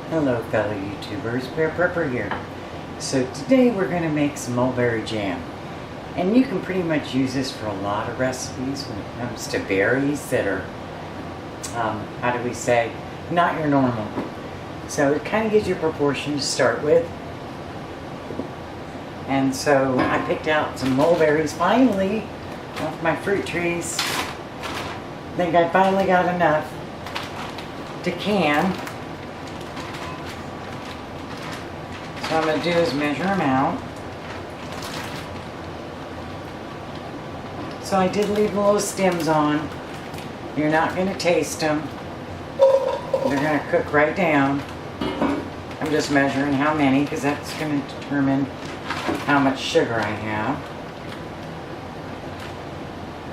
Hello fellow YouTubers, Bear Prepper here. So today we're going to make some mulberry jam. And you can pretty much use this for a lot of recipes when it comes to berries that are, how do we say, not your normal. So it kind of gives you a proportion to start with. And so I picked out some mulberries finally off my fruit trees. I think I finally got enough to can. So what I'm going to do is measure them out. So I did leave the little stems on. You're not going to taste them. They're going to cook right down. I'm just measuring how many because that's going to determine how much sugar I have.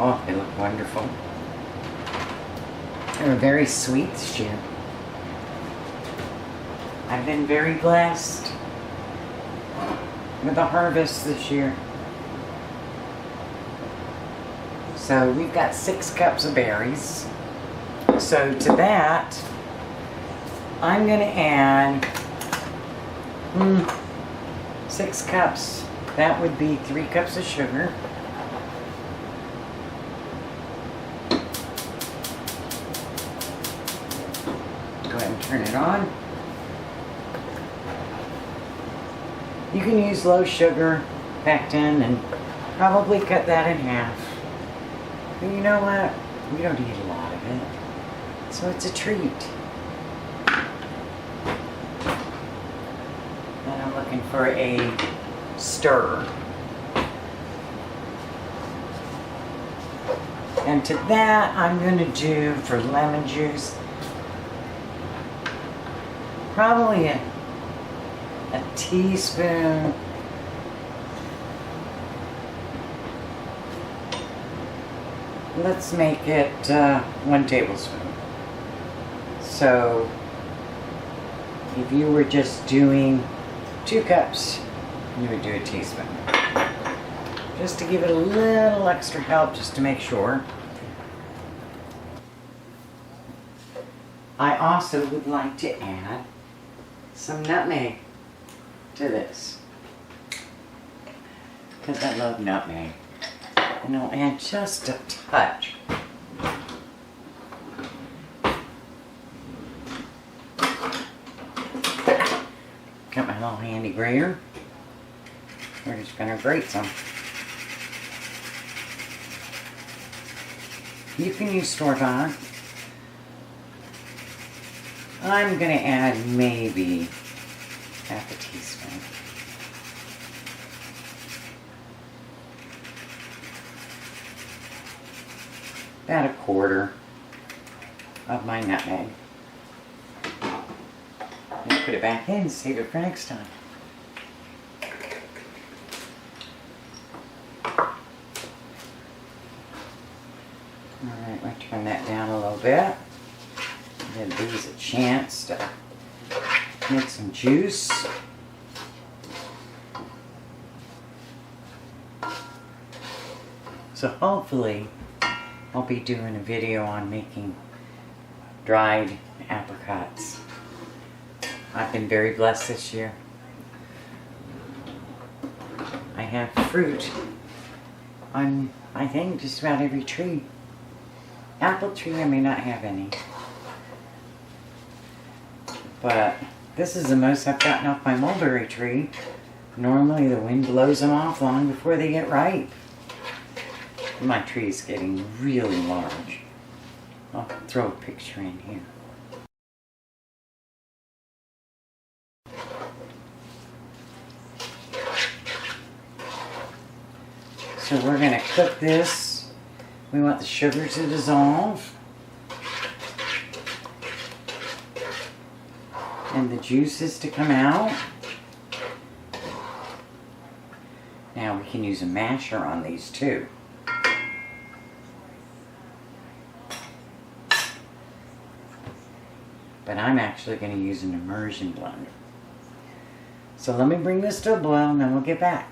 Oh, they look wonderful. They're very sweet this year. I've been very blessed with the harvest this year. So we've got 6 cups of berries. So to that, I'm going to add 6 cups. That would be 3 cups of sugar. Go ahead and turn it on. You can use low sugar pectin and probably cut that in half. But you know what? We don't eat a lot of it. So it's a treat. And I'm looking for a stir. And to that I'm going to do for lemon juice probably a teaspoon. Let's make it 1 tablespoon. So if you were just doing 2 cups, you would do a teaspoon. Just to give it a little extra help, just to make sure. I also would like to add some nutmeg to this, because I love nutmeg. And I'll add just a touch. Got my little handy grater. We're just going to grate some. You can use store-bought. I'm going to add maybe half a teaspoon. About a quarter of my nutmeg. And put it back in and save it for next time. Alright, we'll turn that down a little bit. Give these a chance to make some juice. So hopefully I'll be doing a video on making dried apricots. I've been very blessed this year. I have fruit on, I think, just about every tree. Apple tree I may not have any. But this is the most I've gotten off my mulberry tree. Normally the wind blows them off long before they get ripe. My tree is getting really large. I'll throw a picture in here. So we're going to cook this. We want the sugar to dissolve. And the juices to come out. Now we can use a masher on these too. But I'm actually going to use an immersion blender. So let me bring this to a boil and then we'll get back.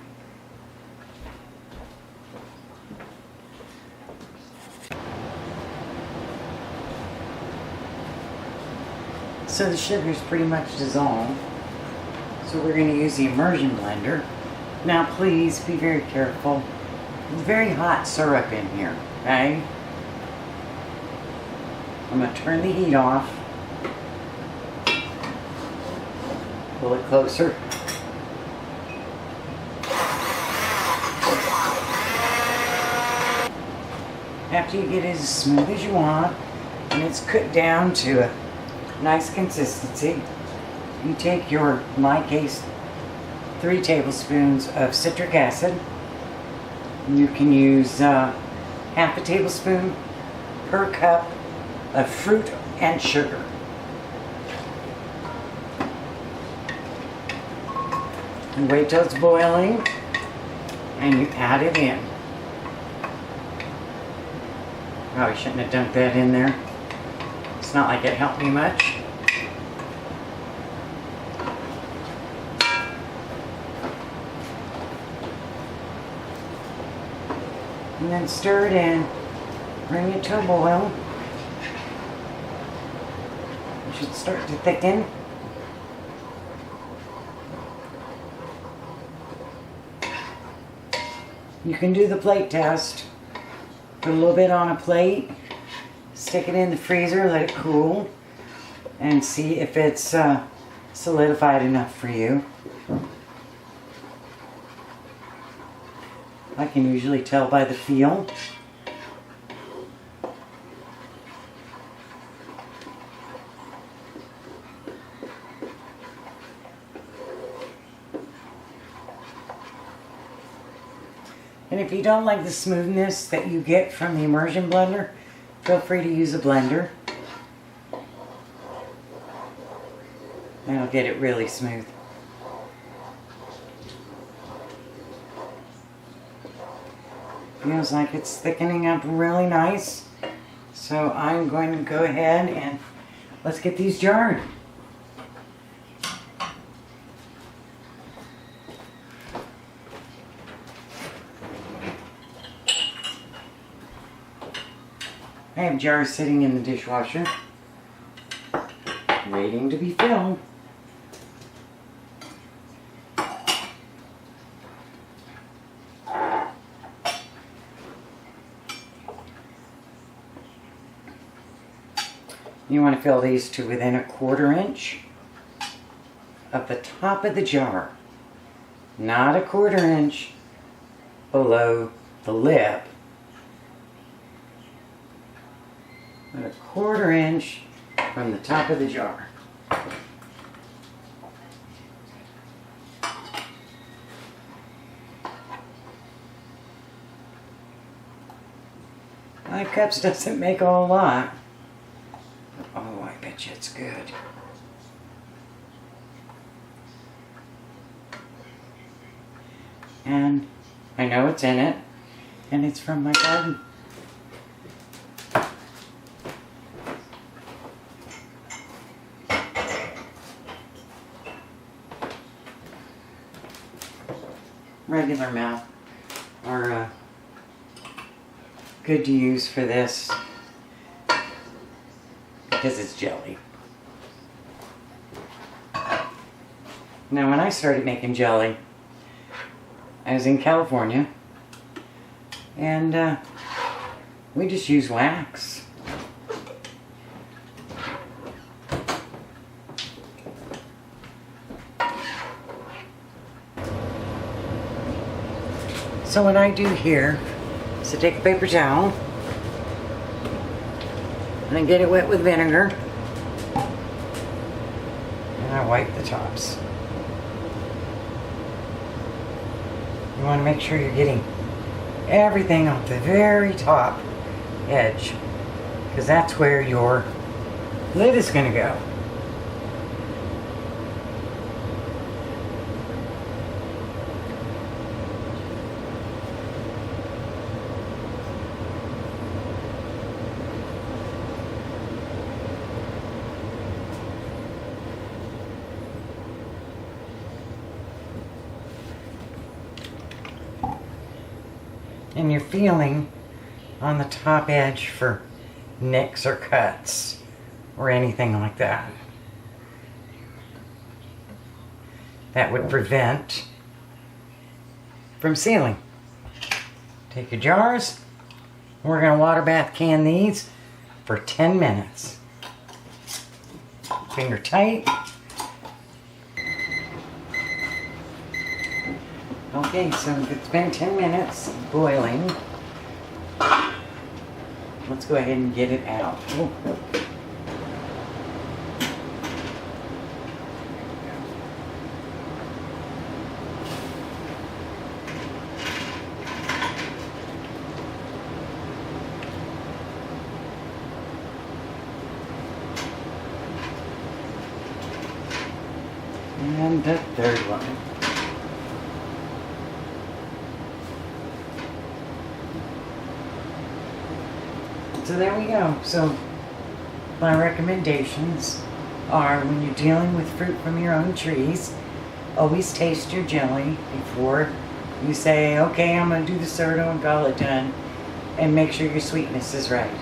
So the sugar's pretty much dissolved. So we're going to use the immersion blender. Now please be very careful. It's very hot syrup in here, okay? I'm going to turn the heat off. Pull it closer. After you get it as smooth as you want, and it's cooked down to a nice consistency, you take your, in my case, 3 tablespoons of citric acid. You can use half a tablespoon per cup of fruit and sugar. And wait till it's boiling, and you add it in. Probably shouldn't have dumped that in there. It's not like it helped me much. And then stir it in, bring it to a boil. It should start to thicken. You can do the plate test. Put a little bit on a plate, stick it in the freezer, let it cool, and see if it's solidified enough for you. I can usually tell by the feel. And if you don't like the smoothness that you get from the immersion blender, feel free to use a blender. That'll get it really smooth. Feels like it's thickening up really nice. So I'm going to go ahead and let's get these jarred. I have jars sitting in the dishwasher, waiting to be filled. You want to fill these to within 1/4 inch of the top of the jar, not 1/4 inch below the lip, but 1/4 inch from the top of the jar. Five cups doesn't make a whole lot. Oh, I bet you it's good. And I know it's in it, and it's from my garden. Regular mouth are good to use for this because it's jelly. Now when I started making jelly, I was in California, and we just use wax. So what I do here is I take a paper towel and I get it wet with vinegar and I wipe the tops. You want to make sure you're getting everything off the very top edge, because that's where your lid is going to go. And you're feeling on the top edge for nicks or cuts or anything like that. that would prevent from sealing. Take your jars. We're going to water bath can these for 10 minutes. Finger tight. Okay, so it's been 10 minutes boiling. Let's go ahead and get it out. Oh. And the third one. So there we go. So my recommendations are, when you're dealing with fruit from your own trees, always taste your jelly before you say, okay, I'm going to do the sourdough and call it done, and make sure your sweetness is right.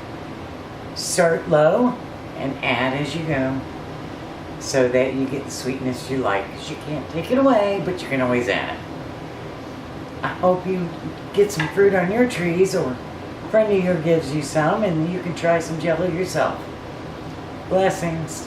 Start low and add as you go so that you get the sweetness you like, because you can't take it away, but you can always add. I hope you get some fruit on your trees, or a friend of yours gives you some, and you can try some jelly yourself. Blessings.